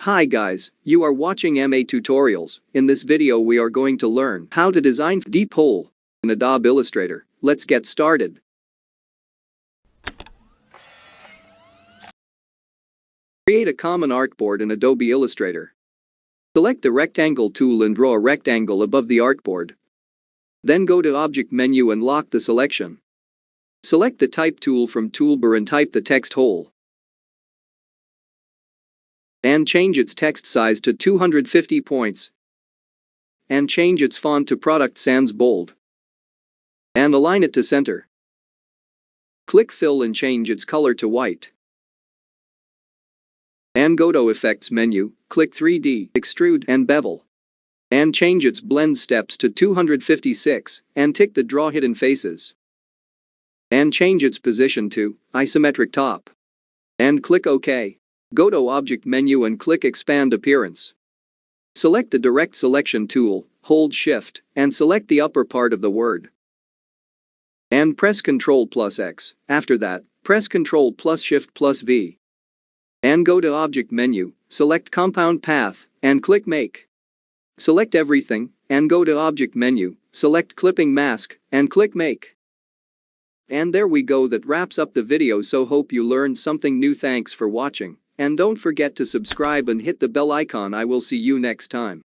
Hi guys, you are watching MA Tutorials. In this video we are going to learn how to design deep hole in Adobe Illustrator. Let's get started. Create a common artboard in Adobe Illustrator. Select the rectangle tool and draw a rectangle above the artboard. Then go to Object menu and lock the selection. Select the Type tool from toolbar and type the text hole. And change its text size to 250 points. And change its font to Product Sans Bold. And align it to center. Click Fill and change its color to white. And go to Effects menu, click 3D, Extrude and Bevel. And change its blend steps to 256, and tick the Draw Hidden Faces. And change its position to Isometric Top. And click OK. Go to Object menu and click Expand Appearance. Select the Direct Selection tool, hold Shift, and select the upper part of the word. And press Ctrl+X. After that, press Ctrl+Shift+V. And go to Object menu, select Compound Path, and click Make. Select everything, and go to Object menu, select Clipping Mask, and click Make. And there we go, that wraps up the video, so hope you learned something new. Thanks for watching, and don't forget to subscribe and hit the bell icon. I will see you next time.